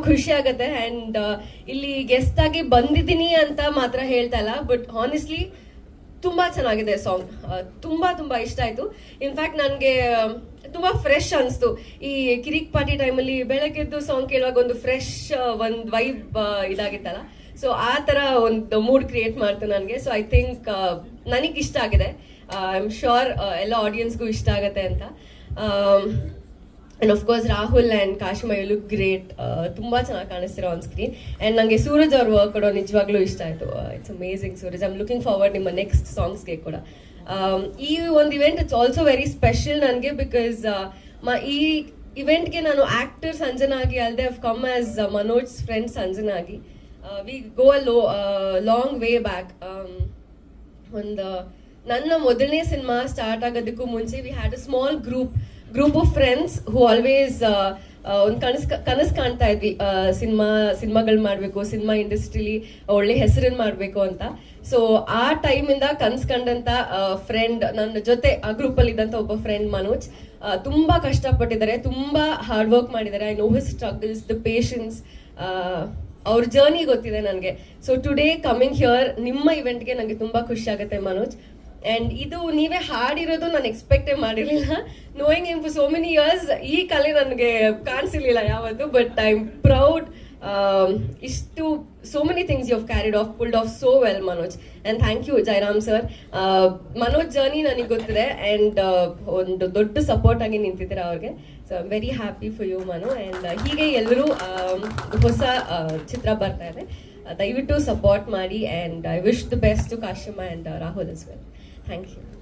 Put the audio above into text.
ಖುಷಿ ಆಗುತ್ತೆ. ಅಂಡ್ ಇಲ್ಲಿ ಗೆಸ್ಟ್ ಆಗಿ ಬಂದಿದ್ದೀನಿ ಅಂತ ಮಾತ್ರ ಹೇಳ್ತಾ ಇಲ್ಲ, ಬಟ್ ಹಾನೆಸ್ಟ್ಲಿ ತುಂಬಾ ಚೆನ್ನಾಗಿದೆ ಸಾಂಗ್. ತುಂಬಾ ಇಷ್ಟ ಆಯ್ತು. ಇನ್ಫ್ಯಾಕ್ಟ್ ನನಗೆ ತುಂಬಾ ಫ್ರೆಶ್ ಅನಿಸ್ತು. ಈ ಕಿರಿಕ್ ಪಾರ್ಟಿ ಟೈಮಲ್ಲಿ ಬೆಳಗ್ಗೆದ್ದು ಸಾಂಗ್ ಕೇಳುವಾಗ ಒಂದು ಫ್ರೆಶ್ ಒಂದು ವೈಬ್ ಇದಾಗಿತ್ತಲ್ಲ, ಸೊ ಆ ತರ ಒಂದು ಮೂಡ್ ಕ್ರಿಯೇಟ್ ಮಾಡ್ತು ನನಗೆ. ಸೊ ಐ ಥಿಂಕ್ ನನಗೆ ಇಷ್ಟ ಆಗಿದೆ. ಐ ಆಮ್ ಶ್ಯೂರ್ ಎಲ್ಲ ಆಡಿಯನ್ಸ್ಗೂ ಇಷ್ಟ ಆಗುತ್ತೆ ಅಂತ. And of course Rahul and Kashmir you look great. ತುಂಬಾ ಚೆನ್ನಾಗಿ ಕಾಣಿಸ್ತಿರೋ ಆನ್ ಸ್ಕ್ರೀನ್. ಅಂಡ್ ನಂಗೆ ಸೂರಜ್ ಅವ್ರ ವರ್ಕ್ ಕೂಡ ನಿಜವಾಗ್ಲೂ ಇಷ್ಟ ಆಯ್ತು. It's amazing Suraj. I am looking forward ನಿಮ್ಮ ನೆಕ್ಸ್ಟ್ ಸಾಂಗ್ಸ್ಗೆ ಕೂಡ. ಈ ಒಂದು event it's also very special ನನಗೆ, ಬಿಕಾಸ್ ಈ ಇವೆಂಟ್ಗೆ ನಾನು ಆಕ್ಟರ್ ಸಂಜನಾಗಿ ಅಲ್ಲದೆ I've come as Manoj friend ಸಂಜನಾಗಿ. We go long way back. ಒಂದು ನನ್ನ ಮೊದಲನೇ ಸಿನಿಮಾ ಸ್ಟಾರ್ಟ್ ಆಗೋದಕ್ಕೂ ಮುಂಚೆ we had a small group of friends who always ಒಂದು ಕನಸು ಕಾಣ್ತಾ ಇದ್ವಿ, ಸಿನಿಮಾಗಳು ಮಾಡಬೇಕು, ಸಿನಿಮಾ ಇಂಡಸ್ಟ್ರಿಲಿ ಒಳ್ಳೆ ಹೆಸರನ್ನು ಮಾಡಬೇಕು ಅಂತ. ಸೊ ಆ ಟೈಮಿಂದ ಕನಸು ಕಂಡಂತ ಫ್ರೆಂಡ್ ನನ್ನ ಜೊತೆ ಆ ಗ್ರೂಪಲ್ಲಿ ಇದ್ದಂಥ ಒಬ್ಬ ಫ್ರೆಂಡ್ ಮನೋಜ್ ತುಂಬಾ ಕಷ್ಟಪಟ್ಟಿದ್ದಾರೆ, ತುಂಬಾ ಹಾರ್ಡ್ ವರ್ಕ್ ಮಾಡಿದ್ದಾರೆ. I know his struggles, the patience, ಅವ್ರ ಜರ್ನಿ ಗೊತ್ತಿದೆ ನನಗೆ. ಸೊ ಟುಡೇ ಕಮಿಂಗ್ ಹಿಯರ್ ನಿಮ್ಮ ಇವೆಂಟ್ಗೆ ನನಗೆ ತುಂಬಾ ಖುಷಿ ಆಗುತ್ತೆ ಮನೋಜ್. ಅಂಡ್ ಇದು ನೀವೇ ಹಾಡಿರೋದು ನಾನು ಎಕ್ಸ್ಪೆಕ್ಟೇ ಮಾಡಿರಲಿಲ್ಲ. Knowing him for so many years ಈ ಕಲೆ ನನಗೆ ಕಾಣಿಸಿರ್ಲಿಲ್ಲ ಯಾವತ್ತು. But I am proud. ಇಷ್ಟು so many things you have carried off, pulled off so well Manoj. And thank you Jayaram sir. Manoj journey ನನಗೆ ಗೊತ್ತಿದೆ ಅಂಡ್ ಒಂದು ದೊಡ್ಡ ಸಪೋರ್ಟ್ ಆಗಿ ನಿಂತಿದ್ದೀರಾ ಅವ್ರಿಗೆ. So I am very happy for you Manu. And ಹೀಗೆ ಎಲ್ಲರೂ ಹೊಸ ಚಿತ್ರ ಬರ್ತಾ ಇದೆ, ದಯವಿಟ್ಟು ಸಪೋರ್ಟ್ ಮಾಡಿ. And I wish the best to Kashima and Rahul as well. Thank you.